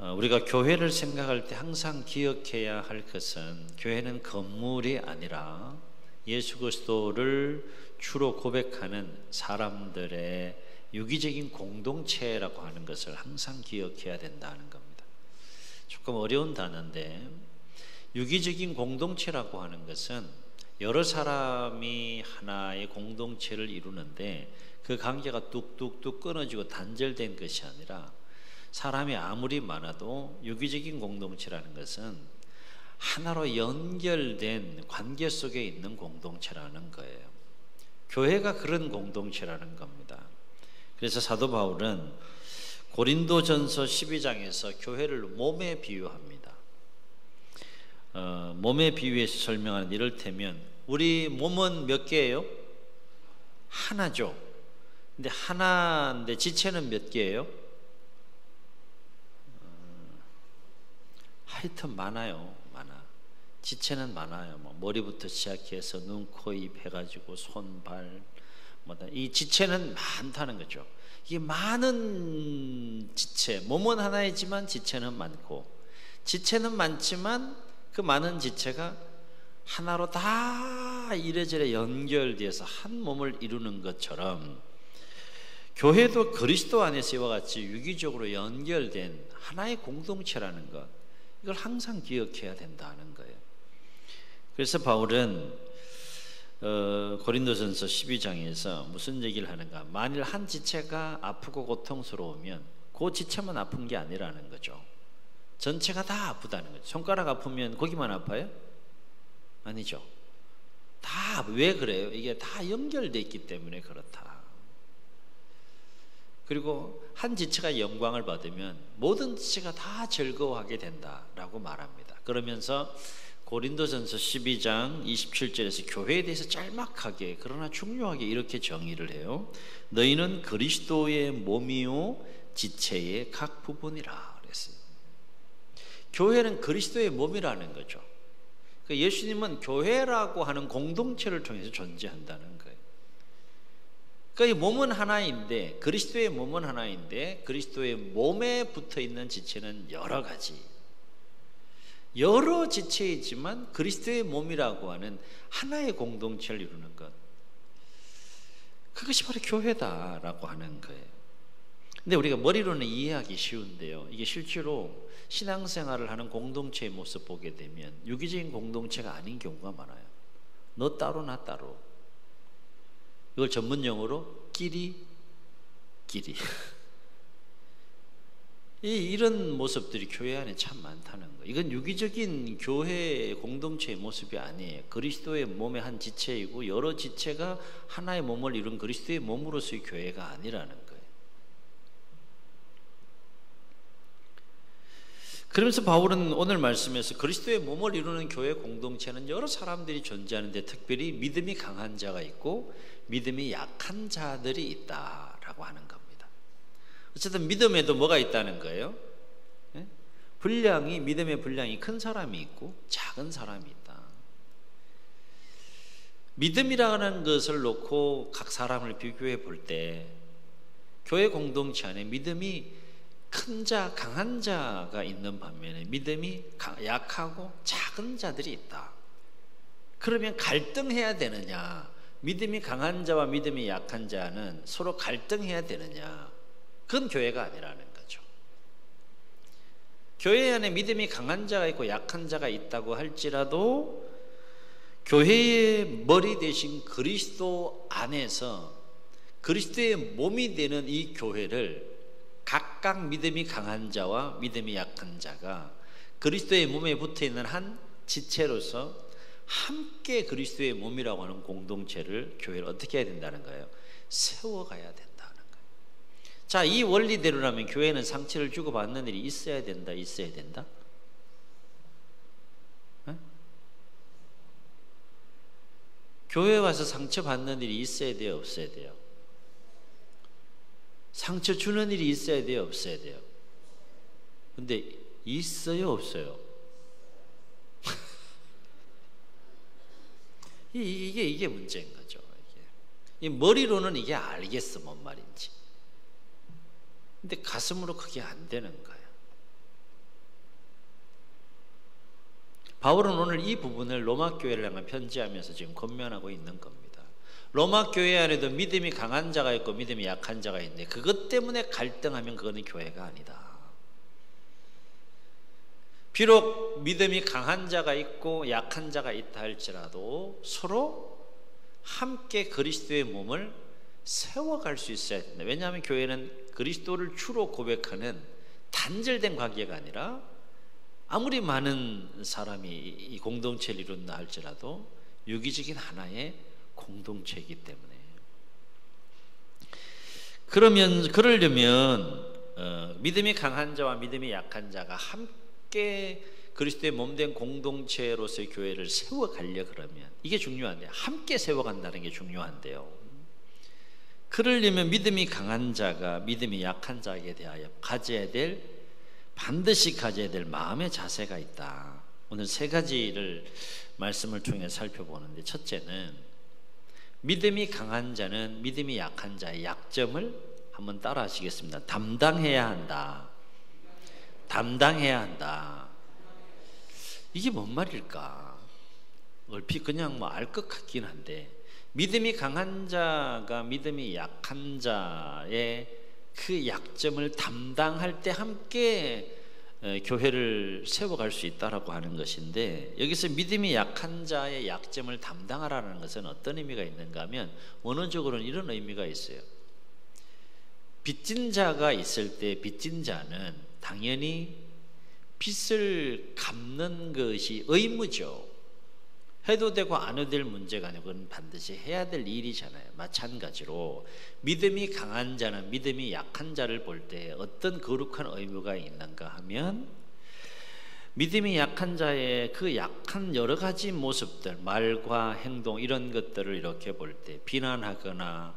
우리가 교회를 생각할 때 항상 기억해야 할 것은 교회는 건물이 아니라 예수 그리스도를 주로 고백하는 사람들의 유기적인 공동체라고 하는 것을 항상 기억해야 된다는 겁니다. 조금 어려운 단어인데, 유기적인 공동체라고 하는 것은 여러 사람이 하나의 공동체를 이루는데 그 관계가 뚝뚝뚝 끊어지고 단절된 것이 아니라, 사람이 아무리 많아도 유기적인 공동체라는 것은 하나로 연결된 관계 속에 있는 공동체라는 거예요. 교회가 그런 공동체라는 겁니다. 그래서 사도 바울은 고린도전서 12장에서 교회를 몸에 비유합니다. 몸에 비유해서 설명하는, 이를테면 우리 몸은 몇 개예요? 하나죠. 근데 하나인데 지체는 몇 개예요? 하여튼 많아요. 많아. 지체는 많아요. 뭐 머리부터 시작해서 눈, 코, 입 해가지고 손, 발, 이 지체는 많다는 거죠. 이게 많은 지체, 몸은 하나이지만 지체는 많고, 지체는 많지만 그 많은 지체가 하나로 다 이래저래 연결되어서 한 몸을 이루는 것처럼, 교회도 그리스도 안에서 이와 같이 유기적으로 연결된 하나의 공동체라는 것, 이걸 항상 기억해야 된다는 거예요. 그래서 바울은 고린도전서 12장에서 무슨 얘기를 하는가? 만일 한 지체가 아프고 고통스러우면 그 지체만 아픈 게 아니라는 거죠. 전체가 다 아프다는 거죠. 손가락 아프면 거기만 아파요? 아니죠. 다. 왜 그래요? 이게 다 연결되어 있기 때문에 그렇다. 그리고 한 지체가 영광을 받으면 모든 지체가 다 즐거워하게 된다라고 말합니다. 그러면서 고린도전서 12장 27절에서 교회에 대해서 짤막하게 그러나 중요하게 이렇게 정의를 해요. 너희는 그리스도의 몸이요 지체의 각 부분이라 그랬어요. 교회는 그리스도의 몸이라는 거죠. 예수님은 교회라고 하는 공동체를 통해서 존재한다는 거예요. 그러니까 이 몸은 하나인데, 그리스도의 몸은 하나인데 그리스도의 몸에 붙어있는 지체는 여러 가지, 여러 지체이지만 그리스도의 몸이라고 하는 하나의 공동체를 이루는 것, 그것이 바로 교회다라고 하는 거예요. 근데 우리가 머리로는 이해하기 쉬운데요, 이게 실제로 신앙생활을 하는 공동체의 모습 보게 되면 유기적인 공동체가 아닌 경우가 많아요. 너 따로 나 따로, 이걸 전문 용어로 끼리 이런 모습들이 교회 안에 참 많다는 거예요. 이건 유기적인 교회 공동체의 모습이 아니에요. 그리스도의 몸의 한 지체이고 여러 지체가 하나의 몸을 이룬 그리스도의 몸으로서의 교회가 아니라는 거예요. 그러면서 바울은 오늘 말씀에서 그리스도의 몸을 이루는 교회 공동체는 여러 사람들이 존재하는데 특별히 믿음이 강한 자가 있고 믿음이 약한 자들이 있다라고 하는 겁니다. 어쨌든 믿음에도 뭐가 있다는 거예요? 믿음의 분량이 큰 사람이 있고 작은 사람이 있다. 믿음이라는 것을 놓고 각 사람을 비교해 볼 때 교회 공동체 안에 믿음이 큰 자, 강한 자가 있는 반면에 믿음이 약하고 작은 자들이 있다. 그러면 갈등해야 되느냐? 믿음이 강한 자와 믿음이 약한 자는 서로 갈등해야 되느냐? 그건 교회가 아니라는 거죠. 교회 안에 믿음이 강한 자가 있고 약한 자가 있다고 할지라도 교회의 머리 대신 그리스도 안에서 그리스도의 몸이 되는 이 교회를 각각 믿음이 강한 자와 믿음이 약한 자가 그리스도의 몸에 붙어있는 한 지체로서 함께 그리스도의 몸이라고 하는 공동체를, 교회를 어떻게 해야 된다는 거예요? 세워가야 된다는 거예요. 자, 이 원리대로라면 교회는 상처를 주고받는 일이 있어야 된다, 있어야 된다? 네? 교회 와서 상처받는 일이 있어야 돼요, 없어야 돼요? 상처 주는 일이 있어야 돼요, 없어야 돼요? 근데 있어요, 없어요? 이게 문제인 거죠. 이 머리로는 이게 알겠어, 뭔 말인지. 근데 가슴으로 그게 안 되는 거예요. 바울은 오늘 이 부분을 로마 교회를 향한 편지하면서 지금 권면하고 있는 겁니다. 로마 교회 안에도 믿음이 강한 자가 있고 믿음이 약한 자가 있는데 그것 때문에 갈등하면 그거는 교회가 아니다. 비록 믿음이 강한 자가 있고 약한 자가 있다 할지라도 서로 함께 그리스도의 몸을 세워갈 수 있어야 된다. 왜냐하면 교회는 그리스도를 주로 고백하는 단절된 관계가 아니라 아무리 많은 사람이 이 공동체를 이룬다 할지라도 유기적인 하나의 공동체이기 때문에 그러려면 믿음이 강한 자와 믿음이 약한 자가 함께 그리스도의 몸된 공동체로서의 교회를 세워가려 그러면 이게 중요한데요. 함께 세워간다는 게 중요한데요. 그러려면 믿음이 강한 자가 믿음이 약한 자에게 대하여 반드시 가져야 될 마음의 자세가 있다. 오늘 세 가지를 말씀을 통해 살펴보는데, 첫째는 믿음이 강한 자는 믿음이 약한 자의 약점을 한번 따라 하시겠습니다. 담당해야 한다. 담당해야 한다. 이게 뭔 말일까? 얼핏 그냥 알 것 같긴 한데, 믿음이 강한 자가 믿음이 약한 자의 그 약점을 담당할 때 함께 교회를 세워갈 수 있다라고 하는 것인데, 여기서 믿음이 약한 자의 약점을 담당하라는 것은 어떤 의미가 있는가 하면 원어적으로는 이런 의미가 있어요. 빚진 자가 있을 때 빚진 자는 당연히 빚을 갚는 것이 의무죠. 해도 되고 안 해도 될 문제가 아니고 그건 반드시 해야 될 일이잖아요. 마찬가지로 믿음이 강한 자는 믿음이 약한 자를 볼 때 어떤 거룩한 의무가 있는가 하면, 믿음이 약한 자의 그 약한 여러 가지 모습들, 말과 행동 이런 것들을 이렇게 볼 때 비난하거나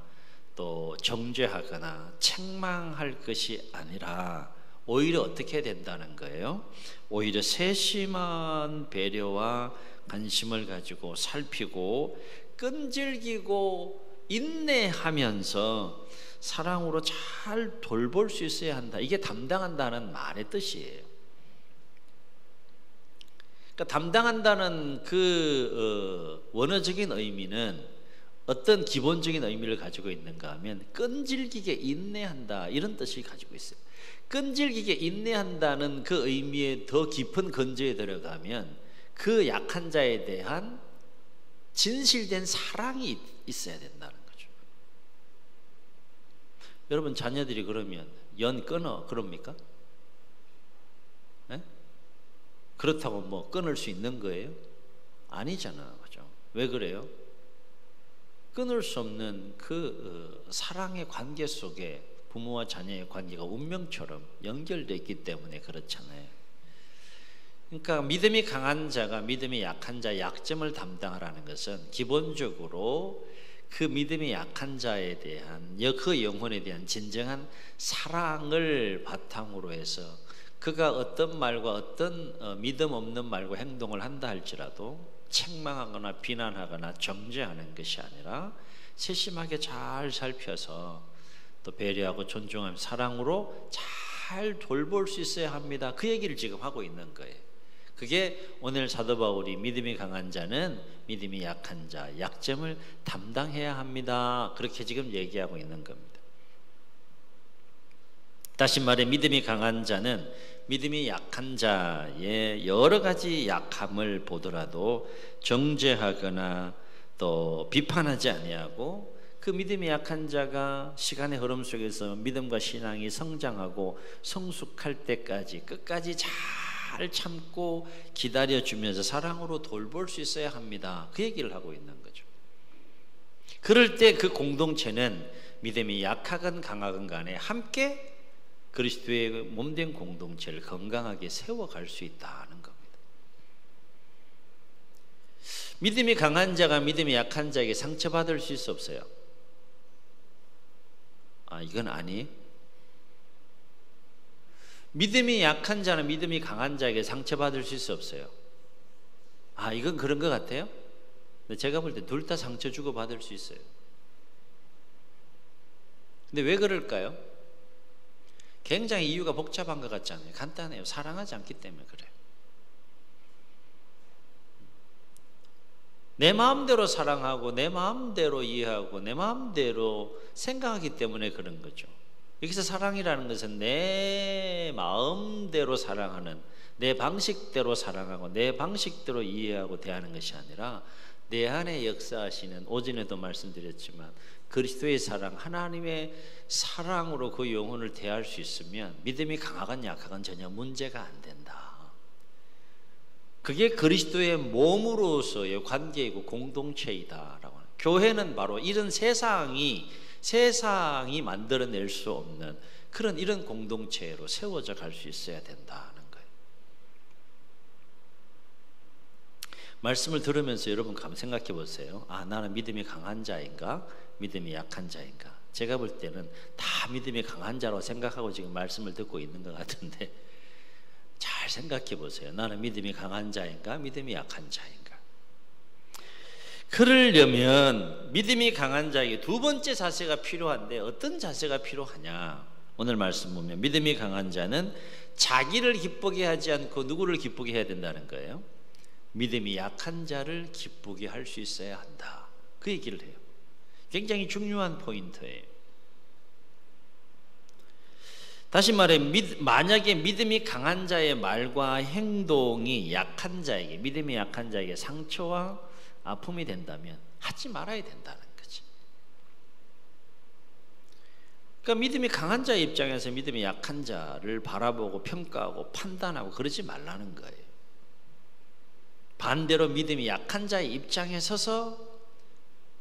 또 정죄하거나 책망할 것이 아니라 오히려 어떻게 된다는 거예요? 오히려 세심한 배려와 관심을 가지고 살피고 끈질기고 인내하면서 사랑으로 잘 돌볼 수 있어야 한다. 이게 담당한다는 말의 뜻이에요. 그러니까 담당한다는 그 원어적인 의미는 어떤 기본적인 의미를 가지고 있는가 하면 끈질기게 인내한다, 이런 뜻을 가지고 있어요. 끈질기게 인내한다는 그 의미의 더 깊은 근저에 들어가면 그 약한 자에 대한 진실된 사랑이 있어야 된다는 거죠. 여러분 자녀들이 그러면 연 끊어 그럽니까? 네? 그렇다고 뭐 끊을 수 있는 거예요? 아니잖아, 그죠? 왜 그래요? 끊을 수 없는 그 사랑의 관계 속에 부모와 자녀의 관계가 운명처럼 연결되어 있기 때문에 그렇잖아요. 그러니까 믿음이 강한 자가 믿음이 약한 자의 약점을 담당하라는 것은 기본적으로 그 믿음이 약한 자에 대한 그 영혼에 대한 진정한 사랑을 바탕으로 해서 그가 어떤 말과 어떤 믿음 없는 말과 행동을 한다 할지라도 책망하거나 비난하거나 정죄하는 것이 아니라 세심하게 잘 살펴서 또 배려하고 존중하며 사랑으로 잘 돌볼 수 있어야 합니다. 그 얘기를 지금 하고 있는 거예요. 그게 오늘 사도 바울이 믿음이 강한 자는 믿음이 약한 자 약점을 담당해야 합니다. 그렇게 지금 얘기하고 있는 겁니다. 다시 말해 믿음이 강한 자는 믿음이 약한 자의 여러 가지 약함을 보더라도 정죄하거나 또 비판하지 아니하고, 그 믿음이 약한 자가 시간의 흐름 속에서 믿음과 신앙이 성장하고 성숙할 때까지 끝까지 잘 참고 기다려주면서 사랑으로 돌볼 수 있어야 합니다. 그 얘기를 하고 있는 거죠. 그럴 때 그 공동체는 믿음이 약하건 강하건 간에 함께 그리스도의 몸된 공동체를 건강하게 세워갈 수 있다는 겁니다. 믿음이 강한 자가 믿음이 약한 자에게 상처받을 수 있어 없어요? 이건 아니. 믿음이 약한 자는 믿음이 강한 자에게 상처받을 수 있어 없어요? 이건 그런 것 같아요. 근데 제가 볼 때 둘 다 상처 주고 받을 수 있어요. 근데 왜 그럴까요? 굉장히 이유가 복잡한 것 같지 않아요? 간단해요. 사랑하지 않기 때문에 그래요. 내 마음대로 사랑하고 내 마음대로 이해하고 내 마음대로 생각하기 때문에 그런 거죠. 여기서 사랑이라는 것은 내 마음대로 사랑하는, 내 방식대로 사랑하고 내 방식대로 이해하고 대하는 것이 아니라 내 안에 역사하시는, 오전에도 말씀드렸지만 그리스도의 사랑, 하나님의 사랑으로 그 영혼을 대할 수 있으면 믿음이 강하건 약하건 전혀 문제가 안 된다. 그게 그리스도의 몸으로서의 관계이고 공동체이다라고 하는. 교회는 바로 이런 세상이 만들어낼 수 없는 그런 이런 공동체로 세워져 갈 수 있어야 된다는 거예요. 말씀을 들으면서 여러분 한번 생각해 보세요. 아, 나는 믿음이 강한 자인가? 믿음이 약한 자인가? 제가 볼 때는 다 믿음이 강한 자로 생각하고 지금 말씀을 듣고 있는 것 같은데 잘 생각해 보세요. 나는 믿음이 강한 자인가? 믿음이 약한 자인가? 그러려면 믿음이 강한 자에게 두 번째 자세가 필요한데 어떤 자세가 필요하냐? 오늘 말씀 보면 믿음이 강한 자는 자기를 기쁘게 하지 않고 누구를 기쁘게 해야 된다는 거예요. 믿음이 약한 자를 기쁘게 할 수 있어야 한다. 그 얘기를 해요. 굉장히 중요한 포인트예요. 다시 말해, 만약에 믿음이 강한 자의 말과 행동이 약한 자에게, 믿음이 약한 자에게 상처와 아픔이 된다면 하지 말아야 된다는 거지. 그러니까 믿음이 강한 자의 입장에서 믿음이 약한 자를 바라보고 평가하고 판단하고 그러지 말라는 거예요. 반대로 믿음이 약한 자의 입장에 서서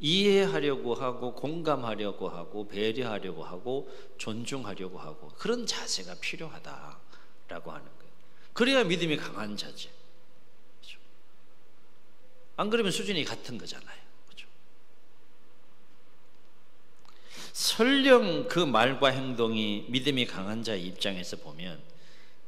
이해하려고 하고 공감하려고 하고 배려하려고 하고 존중하려고 하고 그런 자세가 필요하다라고 하는 거예요. 그래야 믿음이 강한 자지. 그렇죠? 안 그러면 수준이 같은 거잖아요. 그렇죠? 설령 그 말과 행동이 믿음이 강한 자의 입장에서 보면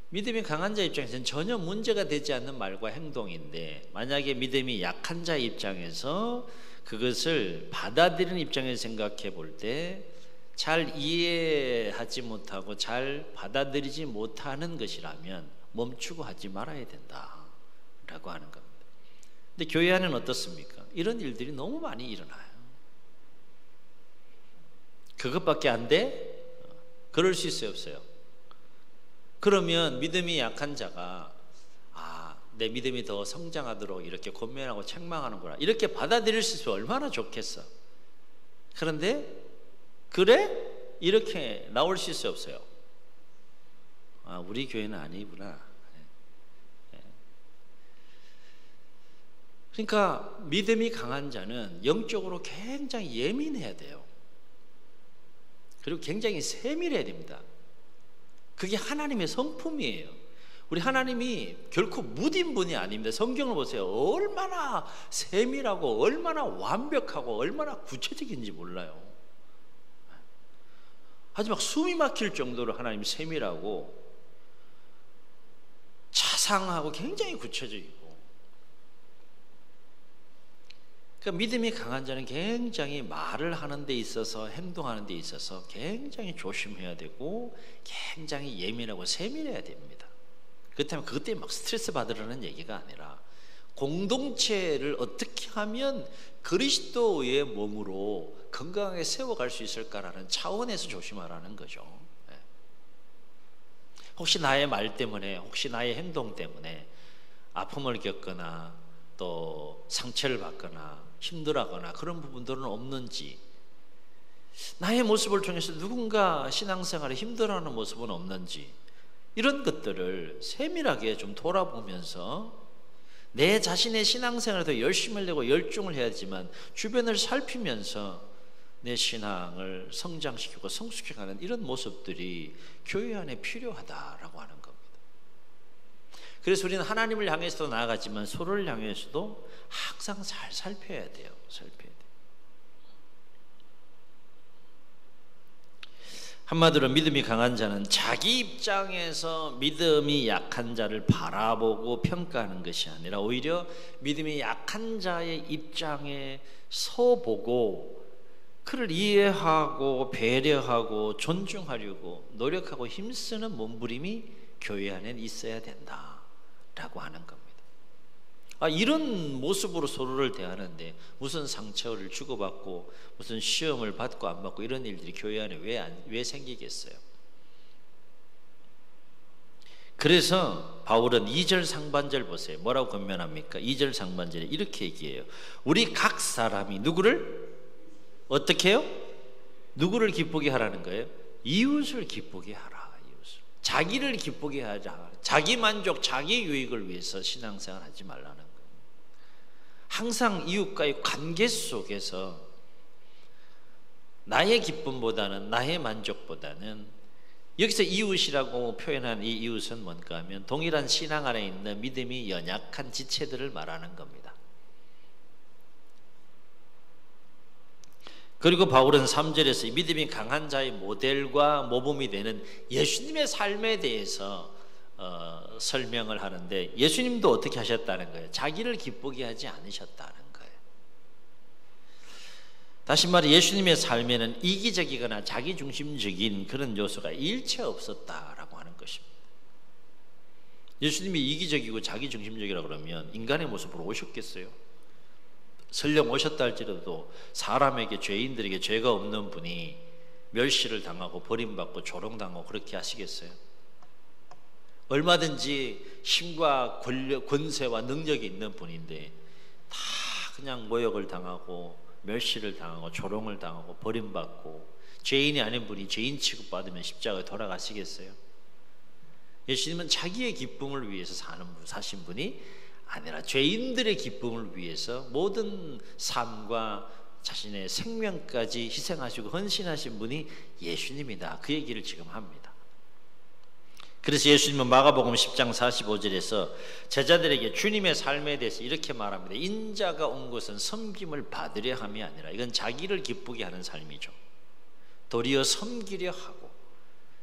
믿음이 강한 자의 입장에서는 전혀 문제가 되지 않는 말과 행동인데 만약에 믿음이 약한 자의 입장에서 그것을 받아들이는 입장에서 생각해 볼 때 잘 이해하지 못하고 잘 받아들이지 못하는 것이라면 멈추고 하지 말아야 된다라고 하는 겁니다. 근데 교회 안에는 어떻습니까? 이런 일들이 너무 많이 일어나요. 그것밖에 안 돼? 그럴 수 있어요, 없어요? 그러면 믿음이 약한 자가 내 믿음이 더 성장하도록 이렇게 권면하고 책망하는구나 이렇게 받아들일 수 있으면 얼마나 좋겠어. 그런데 그래? 이렇게 나올 수 있어요, 없어요? 우리 교회는 아니구나. 그러니까 믿음이 강한 자는 영적으로 굉장히 예민해야 돼요. 그리고 굉장히 세밀해야 됩니다. 그게 하나님의 성품이에요. 우리 하나님이 결코 무딘 분이 아닙니다. 성경을 보세요. 얼마나 세밀하고 얼마나 완벽하고 얼마나 구체적인지 몰라요. 하지만 숨이 막힐 정도로 하나님이 세밀하고 자상하고 굉장히 구체적이고, 그러니까 믿음이 강한 자는 굉장히 말을 하는 데 있어서 행동하는 데 있어서 굉장히 조심해야 되고 굉장히 예민하고 세밀해야 됩니다. 그렇다면 그것 때문에 막 스트레스 받으라는 얘기가 아니라 공동체를 어떻게 하면 그리스도의 몸으로 건강하게 세워갈 수 있을까라는 차원에서 조심하라는 거죠. 혹시 나의 말 때문에, 혹시 나의 행동 때문에 아픔을 겪거나 또 상처를 받거나 힘들어하거나 그런 부분들은 없는지, 나의 모습을 통해서 누군가 신앙생활에 힘들어하는 모습은 없는지, 이런 것들을 세밀하게 좀 돌아보면서 내 자신의 신앙생활에도 열심을 내고 열중을 해야지만 주변을 살피면서 내 신앙을 성장시키고 성숙해가는 이런 모습들이 교회 안에 필요하다라고 하는 겁니다. 그래서 우리는 하나님을 향해서도 나아가지만 서로를 향해서도 항상 잘 살펴야 돼요. 살펴야 돼요. 한마디로 믿음이 강한 자는 자기 입장에서 믿음이 약한 자를 바라보고 평가하는 것이 아니라 오히려 믿음이 약한 자의 입장에 서보고 그를 이해하고 배려하고 존중하려고 노력하고 힘쓰는 몸부림이 교회 안에 있어야 된다라고 하는 겁니다. 이런 모습으로 서로를 대하는데 무슨 상처를 주고받고 무슨 시험을 받고 안 받고 이런 일들이 교회 안에 왜 생기겠어요? 그래서 바울은 2절 상반절 보세요. 뭐라고 권면합니까? 2절 상반절에 이렇게 얘기해요. 우리 각 사람이 누구를 어떻게 해요? 누구를 기쁘게 하라는 거예요? 이웃을 기쁘게 하라. 이웃을. 자기를 기쁘게 하자. 자기 만족, 자기 유익을 위해서 신앙생활 하지 말라는 거예요. 항상 이웃과의 관계 속에서 나의 기쁨보다는, 나의 만족보다는, 여기서 이웃이라고 표현한 이 이웃은 뭔가 하면 동일한 신앙 안에 있는 믿음이 연약한 지체들을 말하는 겁니다. 그리고 바울은 3절에서 믿음이 강한 자의 모델과 모범이 되는 예수님의 삶에 대해서 설명을 하는데, 예수님도 어떻게 하셨다는 거예요? 자기를 기쁘게 하지 않으셨다는 거예요. 다시 말해 예수님의 삶에는 이기적이거나 자기중심적인 그런 요소가 일체 없었다라고 하는 것입니다. 예수님이 이기적이고 자기중심적이라고 그러면 인간의 모습으로 오셨겠어요? 설령 오셨다 할지라도 사람에게, 죄인들에게, 죄가 없는 분이 멸시를 당하고 버림받고 조롱당하고 그렇게 하시겠어요? 얼마든지 힘과 권세와 능력이 있는 분인데 다 그냥 모욕을 당하고 멸시를 당하고 조롱을 당하고 버림받고 죄인이 아닌 분이 죄인 취급받으면 십자가에 돌아가시겠어요? 예수님은 자기의 기쁨을 위해서 사신 분이 아니라 죄인들의 기쁨을 위해서 모든 삶과 자신의 생명까지 희생하시고 헌신하신 분이 예수님이다. 그 얘기를 지금 합니다. 그래서 예수님은 마가복음 10장 45절에서 제자들에게 주님의 삶에 대해서 이렇게 말합니다. 인자가 온 것은 섬김을 받으려 함이 아니라, 이건 자기를 기쁘게 하는 삶이죠. 도리어 섬기려 하고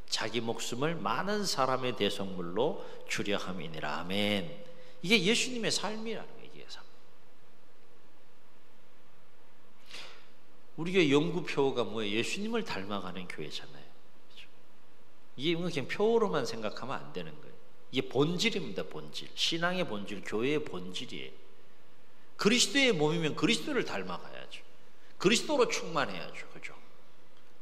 자기 목숨을 많은 사람의 대속물로 주려 함이니라. 아멘. 이게 예수님의 삶이라는 거예요. 이게 삶. 우리 교회 연구표가 뭐예요? 예수님을 닮아가는 교회잖아요. 이게 그냥 표로만 생각하면 안 되는 거예요. 이게 본질입니다. 본질. 신앙의 본질, 교회의 본질이에요. 그리스도의 몸이면 그리스도를 닮아가야죠. 그리스도로 충만해야죠. 그죠?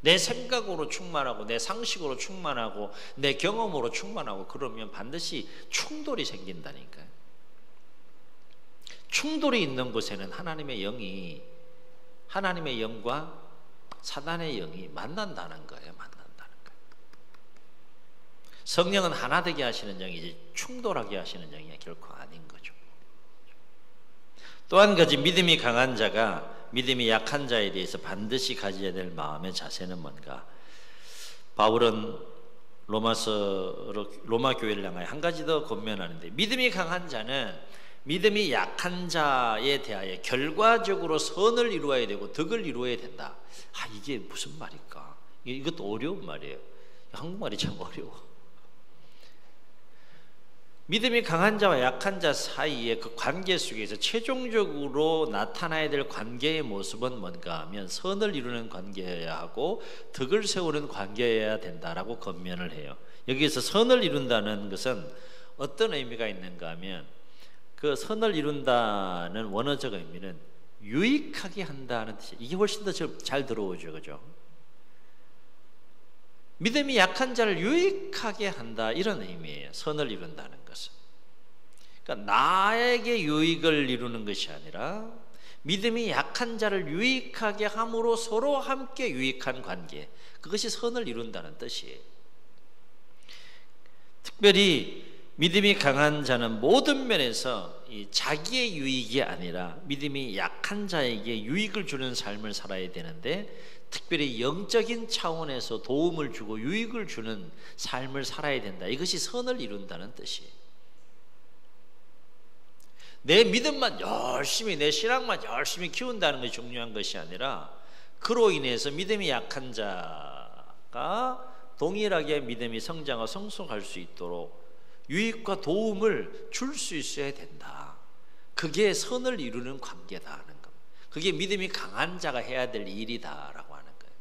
내 생각으로 충만하고 내 상식으로 충만하고 내 경험으로 충만하고 그러면 반드시 충돌이 생긴다니까요. 충돌이 있는 곳에는 하나님의 영과 사단의 영이 만난다는 거예요. 성령은 하나 되게 하시는 영이지 충돌하게 하시는 영이 결코 아닌 거죠. 또 한 가지, 믿음이 강한 자가 믿음이 약한 자에 대해서 반드시 가져야 될 마음의 자세는 뭔가? 바울은 로마 교회를 향하여 한 가지 더 권면하는데, 믿음이 강한 자는 믿음이 약한 자에 대하여 결과적으로 선을 이루어야 되고 덕을 이루어야 된다. 이게 무슨 말일까? 이것도 어려운 말이에요. 한국말이 참 어려워. 믿음이 강한 자와 약한 자 사이의 그 관계 속에서 최종적으로 나타나야 될 관계의 모습은 뭔가 하면 선을 이루는 관계여야 하고 덕을 세우는 관계여야 된다라고 권면을 해요. 여기에서 선을 이룬다는 것은 어떤 의미가 있는가 하면, 그 선을 이룬다는 원어적 의미는 유익하게 한다는 뜻이에요. 이게 훨씬 더 잘 들어오죠. 그죠? 믿음이 약한 자를 유익하게 한다, 이런 의미예요. 선을 이룬다는 것은. 그러니까 나에게 유익을 이루는 것이 아니라 믿음이 약한 자를 유익하게 함으로 서로 함께 유익한 관계, 그것이 선을 이룬다는 뜻이에요. 특별히 믿음이 강한 자는 모든 면에서 자기의 유익이 아니라 믿음이 약한 자에게 유익을 주는 삶을 살아야 되는데, 특별히 영적인 차원에서 도움을 주고 유익을 주는 삶을 살아야 된다. 이것이 선을 이룬다는 뜻이에요. 내 믿음만 열심히, 내 신앙만 열심히 키운다는 것이 중요한 것이 아니라, 그로 인해서 믿음이 약한 자가 동일하게 믿음이 성장하고 성숙할 수 있도록 유익과 도움을 줄 수 있어야 된다. 그게 선을 이루는 관계다 하는 겁니다. 그게 믿음이 강한 자가 해야 될 일이다라고 하는 거예요.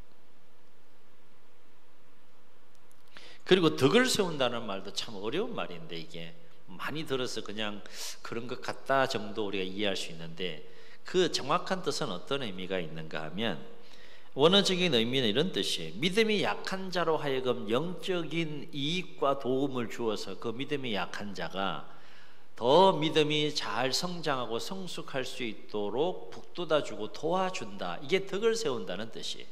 그리고 덕을 세운다는 말도 참 어려운 말인데, 이게 많이 들어서 그냥 그런 것 같다 정도 우리가 이해할 수 있는데, 그 정확한 뜻은 어떤 의미가 있는가 하면, 원어적인 의미는 이런 뜻이에요. 믿음이 약한 자로 하여금 영적인 이익과 도움을 주어서 그 믿음이 약한 자가 더 믿음이 잘 성장하고 성숙할 수 있도록 북돋아주고 도와준다. 이게 덕을 세운다는 뜻이에요.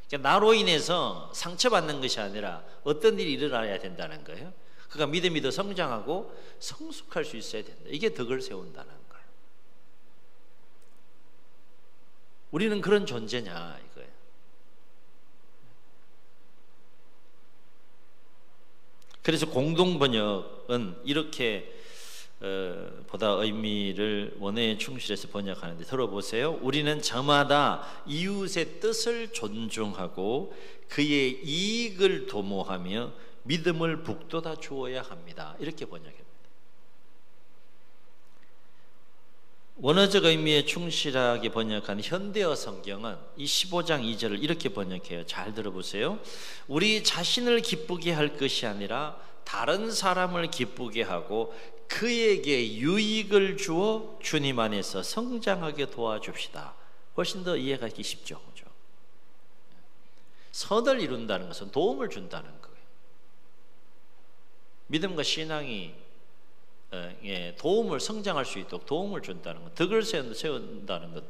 그러니까 나로 인해서 상처받는 것이 아니라 어떤 일이 일어나야 된다는 거예요. 그러니까 믿음이 더 성장하고 성숙할 수 있어야 된다. 이게 덕을 세운다는 거예요. 우리는 그런 존재냐 이거예요. 그래서 공동번역은 이렇게 보다 의미를 원어에 충실해서 번역하는데, 들어보세요. 우리는 저마다 이웃의 뜻을 존중하고 그의 이익을 도모하며 믿음을 북돋아 주어야 합니다. 이렇게 번역합니다. 원어적 의미에 충실하게 번역한 현대어 성경은 이 15장 2절을 이렇게 번역해요. 잘 들어보세요. 우리 자신을 기쁘게 할 것이 아니라 다른 사람을 기쁘게 하고 그에게 유익을 주어 주님 안에서 성장하게 도와줍시다. 훨씬 더 이해가 가기 쉽죠. 그죠? 선을 이룬다는 것은 도움을 준다는 거예요. 믿음과 신앙이 도움을 성장할 수 있도록 도움을 준다는 것, 덕을 세운다는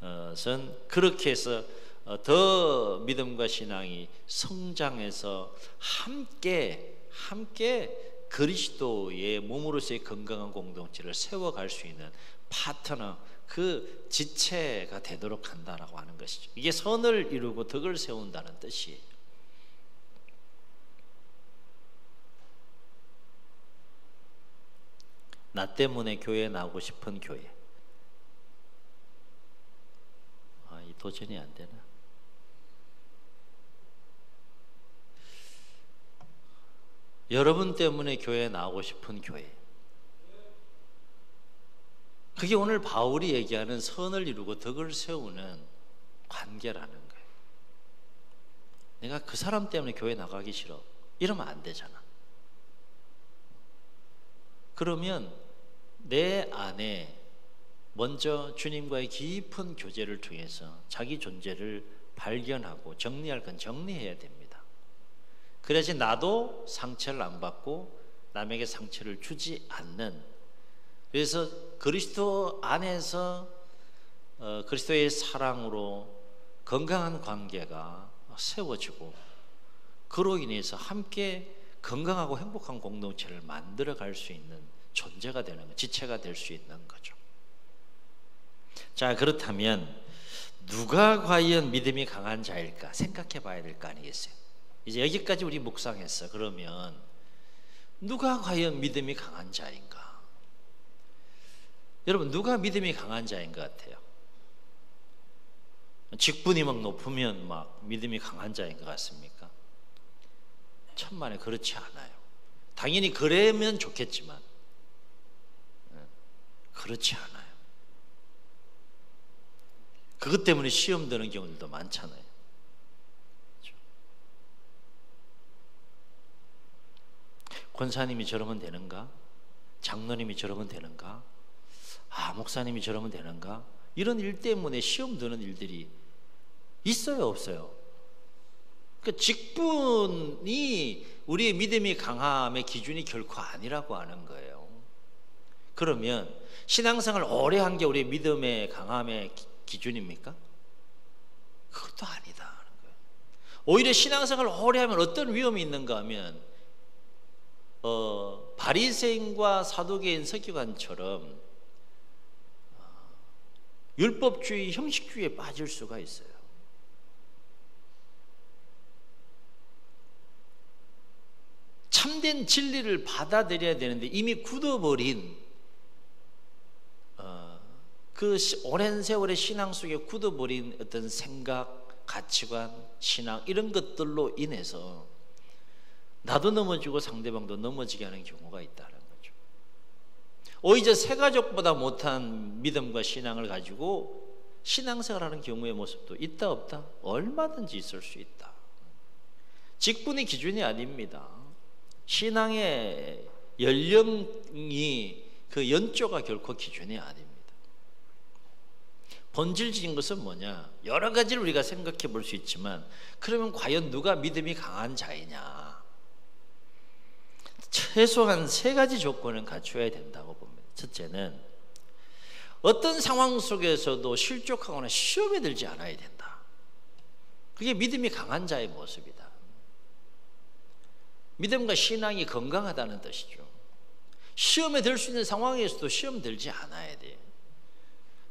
것은 그렇게 해서 더 믿음과 신앙이 성장해서 함께 그리스도의 몸으로서의 건강한 공동체를 세워갈 수 있는 파트너, 그 지체가 되도록 한다라고 하는 것이죠. 이게 선을 이루고 덕을 세운다는 뜻이에요. 나 때문에 교회에 나오고 싶은 교회. 이 도전이 안 되나? 여러분 때문에 교회에 나오고 싶은 교회. 그게 오늘 바울이 얘기하는 선을 이루고 덕을 세우는 관계라는 거예요. 내가 그 사람 때문에 교회 나가기 싫어, 이러면 안 되잖아. 그러면 내 안에 먼저 주님과의 깊은 교제를 통해서 자기 존재를 발견하고 정리할 건 정리해야 됩니다. 그래야지 나도 상처를 안 받고 남에게 상처를 주지 않는, 그래서 그리스도 안에서 그리스도의 사랑으로 건강한 관계가 세워지고, 그로 인해서 함께 건강하고 행복한 공동체를 만들어 갈 수 있는 존재가 되는 거, 지체가 될 수 있는 거죠. 자, 그렇다면 누가 과연 믿음이 강한 자일까 생각해 봐야 될 거 아니겠어요? 이제 여기까지 우리 묵상했어. 그러면 누가 과연 믿음이 강한 자인가? 여러분, 누가 믿음이 강한 자인 것 같아요? 직분이 막 높으면 막 믿음이 강한 자인 것 같습니까? 천만에 그렇지 않아요. 당연히 그러면 좋겠지만 그렇지 않아요. 그것 때문에 시험 드는 경우들도 많잖아요. 그렇죠? 권사님이 저러면 되는가? 장로님이 저러면 되는가? 목사님이 저러면 되는가? 이런 일 때문에 시험 드는 일들이 있어요, 없어요? 그러니까 직분이 우리의 믿음이 강함의 기준이 결코 아니라고 하는 거예요. 그러면 신앙생활 오래 한 게 우리의 믿음의 강함의 기준입니까? 그것도 아니다 하는 거예요. 오히려 신앙생활 오래 하면 어떤 위험이 있는가 하면 바리새인과 사두개인 서기관처럼 율법주의, 형식주의에 빠질 수가 있어요. 참된 진리를 받아들여야 되는데 이미 굳어버린 그 오랜 세월의 신앙 속에 굳어버린 어떤 생각, 가치관, 신앙 이런 것들로 인해서 나도 넘어지고 상대방도 넘어지게 하는 경우가 있다는 거죠. 오히려 새가족보다 못한 믿음과 신앙을 가지고 신앙생활하는 경우의 모습도 있다 없다? 얼마든지 있을 수 있다. 직분이 기준이 아닙니다. 신앙의 연령이 그 연조가 결코 기준이 아닙니다. 본질적인 것은 뭐냐? 여러 가지를 우리가 생각해 볼 수 있지만 그러면 과연 누가 믿음이 강한 자이냐? 최소한 세 가지 조건은 갖춰야 된다고 봅니다. 첫째는 어떤 상황 속에서도 실족하거나 시험에 들지 않아야 된다. 그게 믿음이 강한 자의 모습이다. 믿음과 신앙이 건강하다는 뜻이죠. 시험에 들 수 있는 상황에서도 시험 들지 않아야 돼.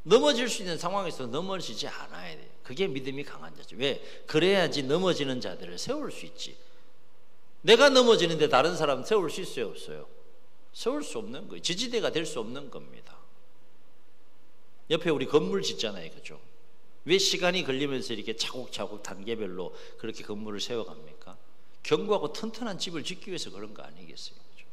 넘어질 수 있는 상황에서 넘어지지 않아야 돼. 그게 믿음이 강한 자죠. 왜? 그래야지 넘어지는 자들을 세울 수 있지. 내가 넘어지는데 다른 사람 세울 수 있어요, 없어요? 세울 수 없는 거예요. 지지대가 될 수 없는 겁니다. 옆에 우리 건물 짓잖아요, 그죠? 왜 시간이 걸리면서 이렇게 차곡차곡 단계별로 그렇게 건물을 세워갑니까? 견고하고 튼튼한 집을 짓기 위해서 그런 거 아니겠어요, 그죠?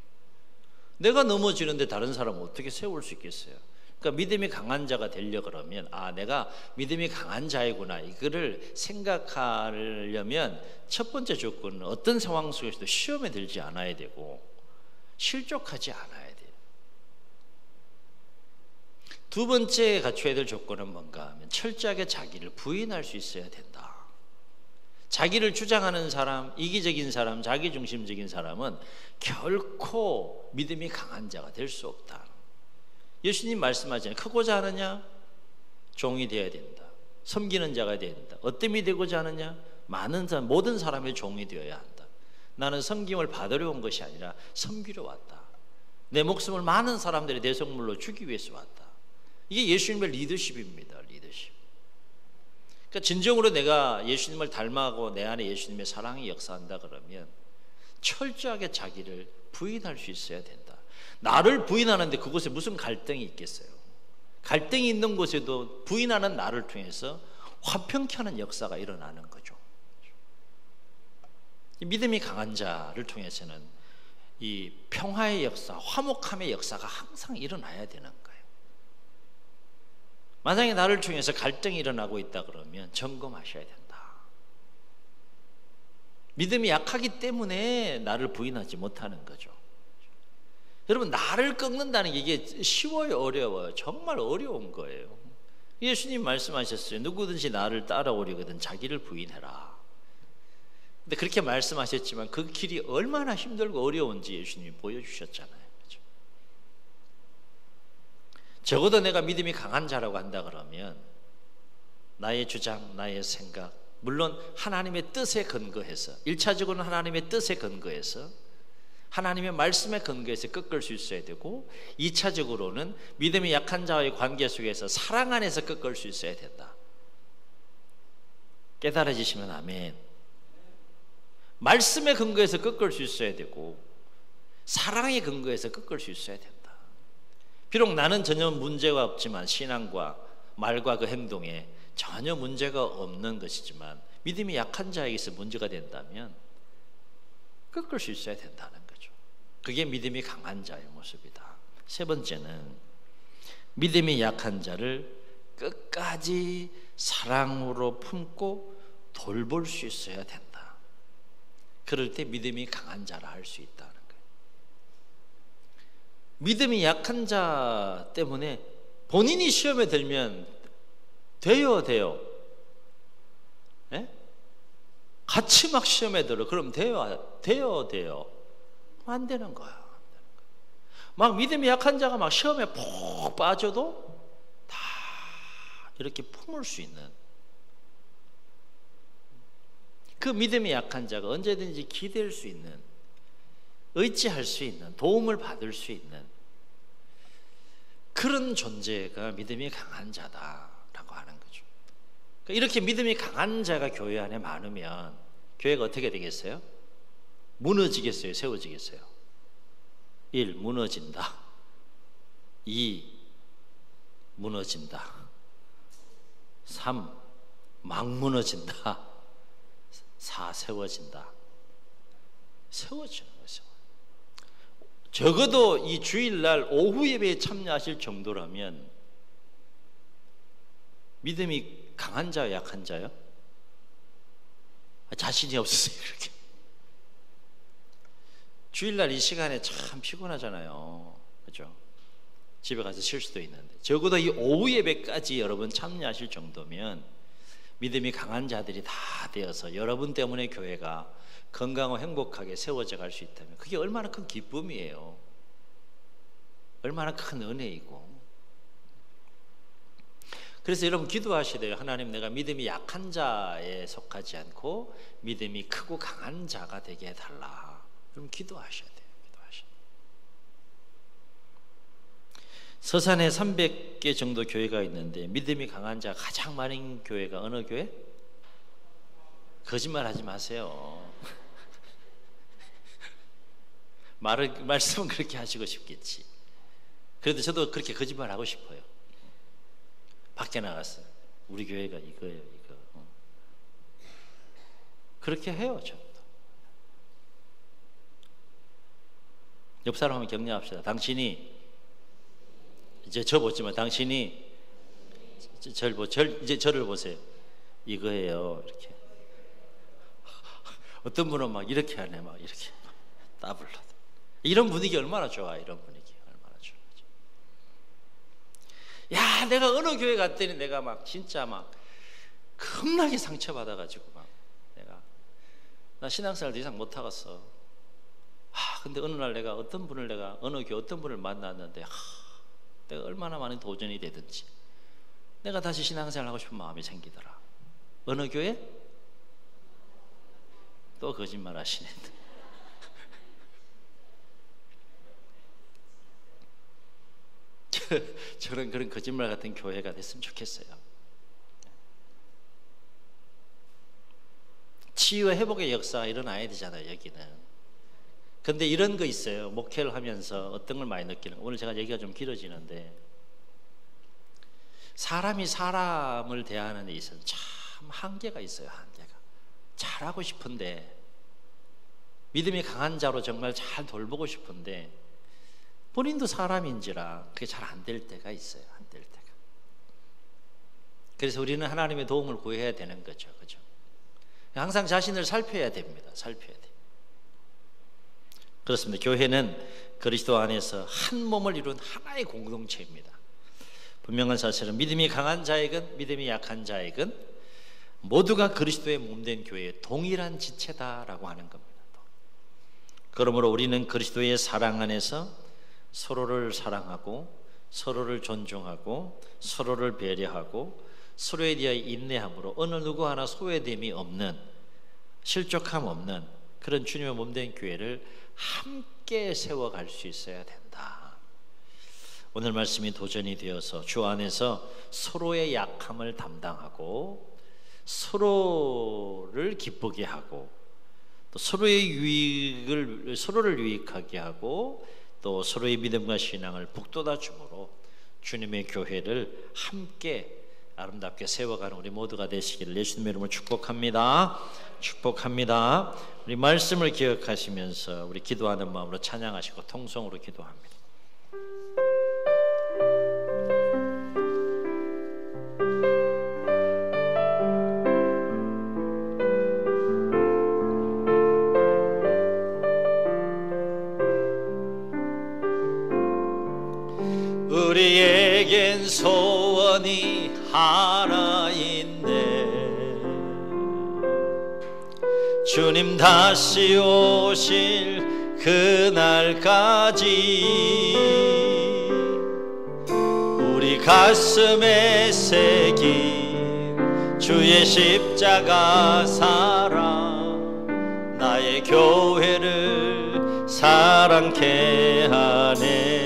내가 넘어지는데 다른 사람은 어떻게 세울 수 있겠어요? 그러니까 믿음이 강한 자가 되려 그러면 내가 믿음이 강한 자이구나 이거를 생각하려면 첫 번째 조건은 어떤 상황 속에서도 시험에 들지 않아야 되고 실족하지 않아야 돼요. 두 번째 갖춰야 될 조건은 뭔가 하면 철저하게 자기를 부인할 수 있어야 된다. 자기를 주장하는 사람, 이기적인 사람, 자기중심적인 사람은 결코 믿음이 강한 자가 될 수 없다. 예수님 말씀하잖아요. 크고자 하느냐? 종이 되어야 된다. 섬기는 자가 되어야 된다. 어떤 이 되고자 하느냐? 많은 사람, 모든 사람의 종이 되어야 한다. 나는 섬김을 받으려 온 것이 아니라 섬기러 왔다. 내 목숨을 많은 사람들의 대속물로 주기 위해서 왔다. 이게 예수님의 리더십입니다. 리더십. 그러니까 진정으로 내가 예수님을 닮아가고 내 안에 예수님의 사랑이 역사한다 그러면 철저하게 자기를 부인할 수 있어야 된다. 나를 부인하는데 그곳에 무슨 갈등이 있겠어요? 갈등이 있는 곳에도 부인하는 나를 통해서 화평케 하는 역사가 일어나는 거죠. 믿음이 강한 자를 통해서는 이 평화의 역사, 화목함의 역사가 항상 일어나야 되는 거예요. 만약에 나를 통해서 갈등이 일어나고 있다 그러면 점검하셔야 된다. 믿음이 약하기 때문에 나를 부인하지 못하는 거죠. 여러분, 나를 꺾는다는 게 이게 쉬워요, 어려워요? 정말 어려운 거예요. 예수님 말씀하셨어요. 누구든지 나를 따라오려거든 자기를 부인해라. 근데 그렇게 말씀하셨지만 그 길이 얼마나 힘들고 어려운지 예수님이 보여주셨잖아요. 그렇죠? 적어도 내가 믿음이 강한 자라고 한다 그러면 나의 주장, 나의 생각, 물론 하나님의 뜻에 근거해서 1차적으로는 하나님의 뜻에 근거해서 하나님의 말씀에 근거해서 꺾을 수 있어야 되고 2차적으로는 믿음이 약한 자와의 관계 속에서 사랑 안에서 꺾을 수 있어야 된다. 깨달아지시면 아멘. 말씀에 근거해서 꺾을 수 있어야 되고 사랑에 근거해서 꺾을 수 있어야 된다. 비록 나는 전혀 문제가 없지만 신앙과 말과 그 행동에 전혀 문제가 없는 것이지만 믿음이 약한 자에게서 문제가 된다면 꺾을 수 있어야 된다는 거죠. 그게 믿음이 강한 자의 모습이다. 세 번째는 믿음이 약한 자를 끝까지 사랑으로 품고 돌볼 수 있어야 된다. 그럴 때 믿음이 강한 자라 할 수 있다는 거예요. 믿음이 약한 자 때문에 본인이 시험에 들면 돼요. 예? 같이 막 시험에 들어. 그럼 돼요. 안 되는 거야. 막 믿음이 약한 자가 막 시험에 푹 빠져도 다 이렇게 품을 수 있는 그 믿음이 약한 자가 언제든지 기댈 수 있는, 의지할 수 있는, 도움을 받을 수 있는 그런 존재가 믿음이 강한 자다라고 하는 거죠. 그러니까 이렇게 믿음이 강한 자가 교회 안에 많으면 교회가 어떻게 되겠어요? 무너지겠어요? 세워지겠어요? 1. 무너진다. 2. 무너진다. 3. 막 무너진다. 4. 세워진다. 세워지는 거죠. 적어도 이 주일날 오후 예배에 참여하실 정도라면 믿음이 강한 자요, 약한 자요? 자신이 없으세요, 그렇게. 주일날 이 시간에 참 피곤하잖아요. 그렇죠? 집에 가서 쉴 수도 있는데 적어도 이 오후 예배까지 여러분 참여하실 정도면 믿음이 강한 자들이 다 되어서 여러분 때문에 교회가 건강하고 행복하게 세워져 갈 수 있다면 그게 얼마나 큰 기쁨이에요. 얼마나 큰 은혜이고. 그래서 여러분 기도하셔야 돼요. 하나님, 내가 믿음이 약한 자에 속하지 않고 믿음이 크고 강한 자가 되게 해달라. 그럼 기도하셔야 돼요. 서산에 300개 정도 교회가 있는데 믿음이 강한 자가 가장 많은 교회가 어느 교회? 거짓말 하지 마세요. 말씀은 그렇게 하시고 싶겠지. 그래도 저도 그렇게 거짓말 하고 싶어요. 밖에 나갔어요. 우리 교회가 이거예요, 이거. 그렇게 해요, 저도. 옆 사람 한번 격려합시다. 당신이 이제 저 보지만 당신이 이제 저를 보세요. 이거예요, 이렇게. 어떤 분은 막 이렇게 하네, 막 이렇게 따블로. 이런 분위기 얼마나 좋아, 이런 분위기 얼마나 좋아. 야, 내가 어느 교회 갔더니 내가 막 진짜 막 겁나게 상처받아가지고 막 나 신앙생활 더 이상 못 하겠어. 근데 어느 날 내가 어떤 분을 어느 교회 어떤 분을 만났는데 내가 얼마나 많은 도전이 되든지 내가 다시 신앙생활 하고 싶은 마음이 생기더라. 어느 교회? 또 거짓말 하시네. 저런 그런 거짓말 같은 교회가 됐으면 좋겠어요. 치유와 회복의 역사가 일어나야 되잖아요, 여기는. 근데 이런 거 있어요. 목회를 하면서 어떤 걸 많이 느끼는 거. 오늘 제가 얘기가 좀 길어지는데 사람이 사람을 대하는 데 있어서 참 한계가 있어요. 한계가. 잘하고 싶은데 믿음이 강한 자로 정말 잘 돌보고 싶은데 본인도 사람인지라 그게 잘 안 될 때가 있어요. 안 될 때가. 그래서 우리는 하나님의 도움을 구해야 되는 거죠. 그죠? 항상 자신을 살펴야 됩니다. 살펴야 돼요. 그렇습니다. 교회는 그리스도 안에서 한 몸을 이룬 하나의 공동체입니다. 분명한 사실은 믿음이 강한 자이건 믿음이 약한 자이건 모두가 그리스도의 몸된 교회의 동일한 지체다라고 하는 겁니다. 그러므로 우리는 그리스도의 사랑 안에서 서로를 사랑하고 서로를 존중하고 서로를 배려하고 서로에 대하여 인내함으로 어느 누구 하나 소외됨이 없는 실족함 없는 그런 주님의 몸된 교회를 함께 세워갈 수 있어야 된다. 오늘 말씀이 도전이 되어서 주 안에서 서로의 약함을 담당하고 서로를 기쁘게 하고 또 서로의 서로를 유익하게 하고 또 서로의 믿음과 신앙을 북돋아 주므로 주님의 교회를 함께 아름답게 세워가는 우리 모두가 되시기를 예수님의 이름으로 축복합니다. 축복합니다. 우리 말씀을 기억하시면서 우리 기도하는 마음으로 찬양하시고 통성으로 기도합니다. 우리에겐 소원이 하나 있네. 주님 다시 오실 그날까지 우리 가슴에 새긴 주의 십자가 사랑 나의 교회를 사랑케 하네.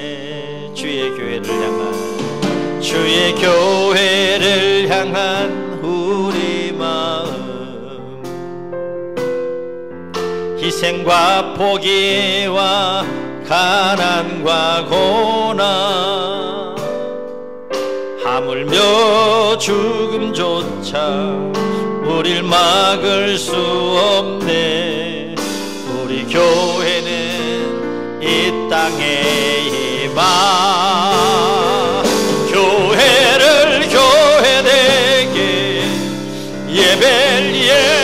주의 교회를 향한 우리 마음 희생과 포기와 가난과 고난 하물며 죽음조차 우릴 막을 수 없네. 우리 교회는 이 땅의 희망 교회를 교회되게 예배되게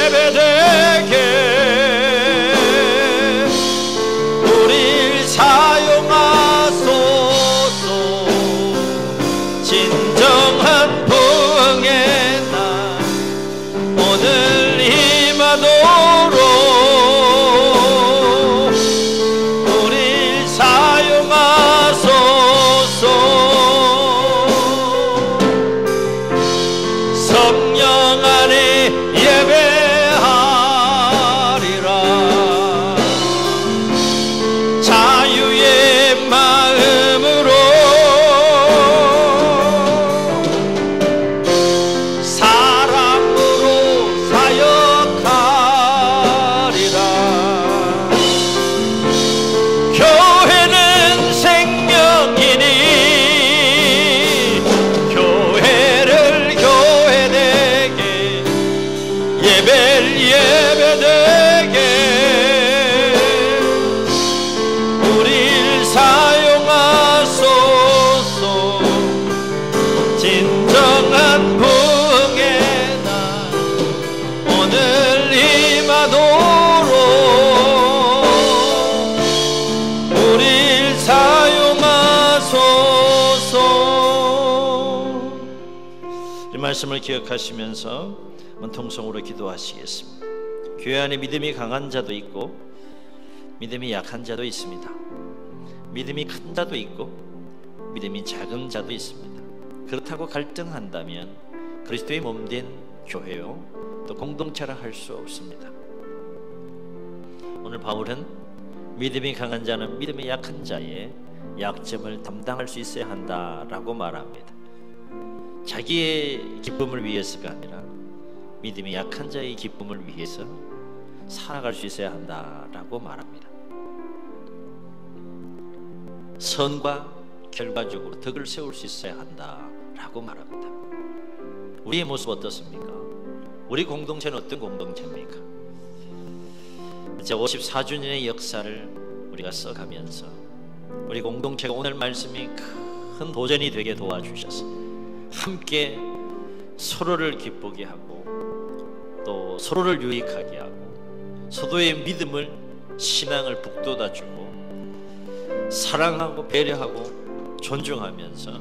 이 말씀을 기억하시면서 통성으로 기도하시겠습니다. 교회 안에 믿음이 강한 자도 있고 믿음이 약한 자도 있습니다. 믿음이 큰 자도 있고 믿음이 작은 자도 있습니다. 그렇다고 갈등한다면 그리스도의 몸된 교회요 또 공동체라 할 수 없습니다. 오늘 바울은 믿음이 강한 자는 믿음이 약한 자의 약점을 담당할 수 있어야 한다라고 말합니다. 자기의 기쁨을 위해서가 아니라 믿음이 약한 자의 기쁨을 위해서 살아갈 수 있어야 한다라고 말합니다. 선과 결과적으로 덕을 세울 수 있어야 한다라고 말합니다. 우리의 모습 어떻습니까? 우리 공동체는 어떤 공동체입니까? 이제 54주년의 역사를 우리가 써가면서 우리 공동체가 오늘 말씀이 큰 도전이 되게 도와주셔서 함께 서로를 기쁘게 하고 또 서로를 유익하게 하고 서로의 믿음을 신앙을 북돋아주고 사랑하고 배려하고 존중하면서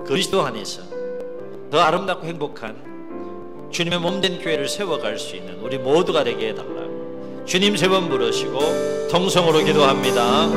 그리스도 안에서 더 아름답고 행복한 주님의 몸된 교회를 세워갈 수 있는 우리 모두가 되게 해달라고 주님 세 번 부르시고 통성으로 기도합니다.